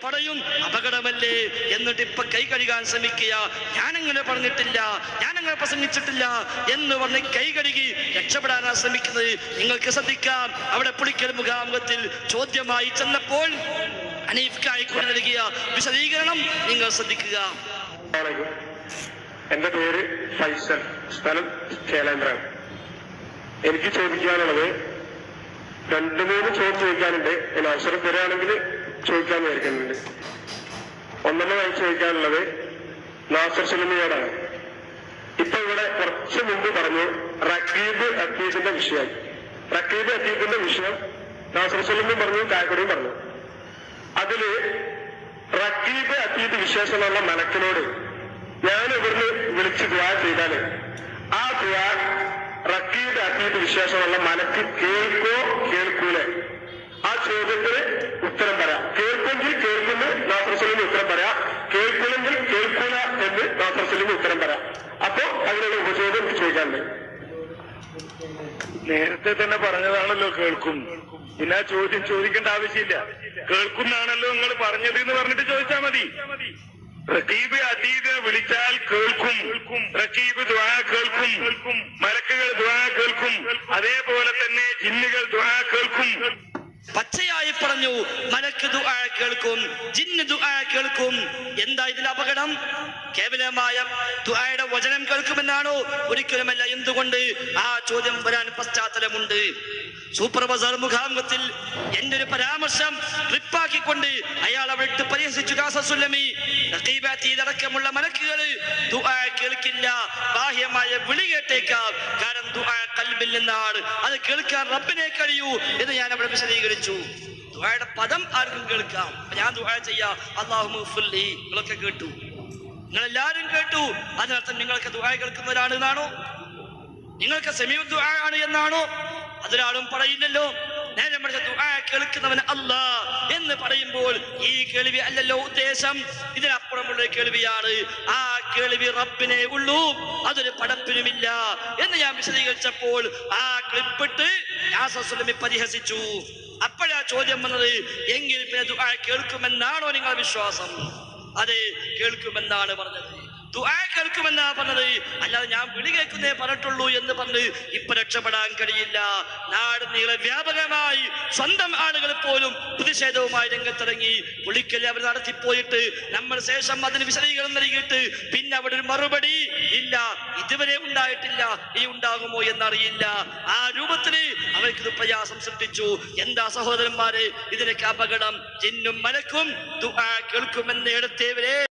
പറയും അപകടമല്ലേ. എന്നിട്ട് ഇപ്പൊ കൈ കഴുകാൻ ശ്രമിക്കുക. ഞാനങ്ങനെ പറഞ്ഞിട്ടില്ല, ഞാനങ്ങനെ പ്രസംഗിച്ചിട്ടില്ല എന്ന് പറഞ്ഞ് കൈ കഴുകി രക്ഷപ്പെടാനാണ് ശ്രമിക്കുന്നത്. നിങ്ങൾക്ക് ശ്രദ്ധിക്കാം, അവിടെ പുളിക്കൽ മുഖാമുഖത്തിൽ ചോദ്യമായി ചെന്നപ്പോൾ ഹനീഫ്ക്കായിക്കൊണ്ട് നൽകിയ വിശദീകരണം നിങ്ങൾ ശ്രദ്ധിക്കുക. എന്റെ പേര് ഫൈസൽ, സ്ഥലം ചേലേന്ദ്രൻ. എനിക്ക് ചോദിക്കാനുള്ളത് 2-3 ചോദ്യം ചോദിക്കാനുണ്ട്. അതിന് അവസരം തരികയാണെങ്കിൽ ചോദിക്കാമെന്ന് വിചാരിക്കുന്നുണ്ട്. ഒന്നാമതായി ചോദിക്കാനുള്ളത് നാസർ സുലൈമിയോടാണ്. ഇപ്പൊ ഇവിടെ കുറച്ചു മുമ്പ് പറഞ്ഞു റഖീബ് അത്തീഫിന്റെ വിഷയം. റഖീബ് അത്തീഫിന്റെ വിഷയം നാസർ സുലൈമി പറഞ്ഞു, കായക്കൊടിയും പറഞ്ഞു. അതില് റഖീബ് അത്തീഫ് വിശേഷമുള്ള മലക്കിനോട് ഞാൻ ഇവിടുന്ന് വിളിച്ച് ദുആ ചെയ്താല് ആ ദുആ റഖീബ് അത്തീഫ് വിശേഷമുള്ള മലക്ക് കേൾക്കോ കേൾക്കൂലെ? ആ ചോദ്യത്തിന് ഉത്തരം പറയാം. കേൾക്കുമെങ്കിൽ കേൾക്കുന്നു നാസർ സുലൈമി ഉത്തരം പറയാം, കേൾക്കൂലെങ്കിൽ കേൾക്കൂല എന്ന് നാസർ സുലൈമി ഉത്തരം പറയാം. അപ്പോ അതിനുള്ള ഉപചോദ്യം എനിക്ക് ചോദിക്കാനുണ്ട്. നേരത്തെ തന്നെ പറഞ്ഞതാണല്ലോ കേൾക്കും. പിന്നെ ആ ചോദ്യം ചോദിക്കേണ്ട ആവശ്യമില്ല. കേൾക്കുന്നാണല്ലോ നിങ്ങൾ പറഞ്ഞത് എന്ന് പറഞ്ഞിട്ട് ചോദിച്ചാൽ മതി. റഖീബ് അതീദിനെ വിളിച്ചാൽ കേൾക്കും, റഖീബ് ദുആ കേൾക്കും, മലക്കുകൾ ദുആ കേൾക്കും, അതേപോലെ തന്നെ ജിന്നുകൾ ദുആ കേൾക്കും. പച്ചയായി പറഞ്ഞു, മലക്ക് ദുആ കേൾക്കും, ജിന്ന് ദുആ കേൾക്കും. എന്താ ഇതിൽ അപകടം? കേവലമായ ദുആയുടെ വചനം കേൾക്കുമെന്നാണോ? ഒരിക്കലുമല്ല. എന്തുകൊണ്ട്? ആ ചോദ്യം വരാൻ പശ്ചാത്തലമുണ്ട്. സൂപ്പർ ബസാർ മുഖാമുഖത്തിൽ എന്റെ ഒരു പരാമർശം ക്ലിപ്പാക്കിക്കൊണ്ട് അയാൾ അവിടെ പരിഹസിച്ചു നാസർ സുലൈമി. റഖീബ് അതീദ് അടക്കമുള്ള മലക്കുകൾ ദുആ കേൾക്കില്ല, ബാഹ്യമായ വിളി കേട്ടേക്കാം. കാരണം ദുആ ഖൽബിൽ നിന്നാണ്, അത് കേൾക്കാൻ റബ്ബിനെ കഴിയൂ എന്ന് ഞാൻ അവിടെ വിശദീകരിച്ചു. ദുആയുടെ പദം ആർക്കും കേൾക്കാം. ഞാൻ ദുആ ചെയ്യാ അല്ലാഹുമ്മ ഗ്ഫിർലി, നിങ്ങളൊക്കെ കേട്ടു, നിങ്ങളെല്ലാരും കേട്ടു. അതിനർത്ഥം നിങ്ങൾക്ക് ദുആ കേൾക്കുന്നവരാണ് എന്നാണോ? നിങ്ങൾക്ക് സമീഉ ദുആ ആണ് എന്നാണോ? അതൊരാളും പറയില്ലല്ലോ. നേരെ മറിച്ച് ദുആ കേൾക്കുന്നവൻ അല്ലാഹ് എന്ന് പറയുമ്പോൾ ഈ കേൾവി അല്ലല്ലോ ഉദ്ദേശം, ഇതിനപ്പുറമുള്ള കേൾവിയാണ്. ആ കേൾവി റബ്ബിനെ ഉള്ളൂ, അതൊരു പടപ്പിനുമില്ല എന്ന് ഞാൻ വിശദീകരിച്ചപ്പോൾ ആ ക്ലിപ്പിട്ട് നാസർ സുലൈമി പരിഹസിച്ചു. അപ്പോഴാ ചോദ്യം വന്നത്, എങ്കിൽ പിന്നെ ദുആ കേൾക്കുമെന്നാണോ നിങ്ങളുടെ വിശ്വാസം? അതെ, കേൾക്കുമെന്നാണ് പറഞ്ഞത്, ദുആ കേൾക്കുമെന്നാ പറഞ്ഞത്. അല്ലാതെ ഞാൻ വിളി കേൾക്കുന്നേ പറഞ്ഞിട്ടുള്ളൂ എന്ന് പറഞ്ഞ് ഇപ്പൊ രക്ഷപ്പെടാൻ കഴിയില്ല. നാട് നീളെ വ്യാപകമായി സ്വന്തം ആളുകൾ പോലും പ്രതിഷേധവുമായി രംഗത്തിറങ്ങി. പുളിക്കല് അവർ നടത്തിപ്പോയിട്ട് നമ്മൾ ശേഷം അതിന് വിശദീകരണം നൽകിയിട്ട് പിന്നെ അവിടെ ഒരു മറുപടി ഇല്ല, ഇതുവരെ ഉണ്ടായിട്ടില്ല, ഈ ഉണ്ടാകുമോ എന്നറിയില്ല. ആ രൂപത്തില് അവർക്കിത് പ്രയാസം സൃഷ്ടിച്ചു. എന്താ സഹോദരന്മാരെ ഇതിനൊക്കെ അപകടം? ജിന്നും മലക്കും ദുആ കേൾക്കുമെന്ന് എടുത്തവരെ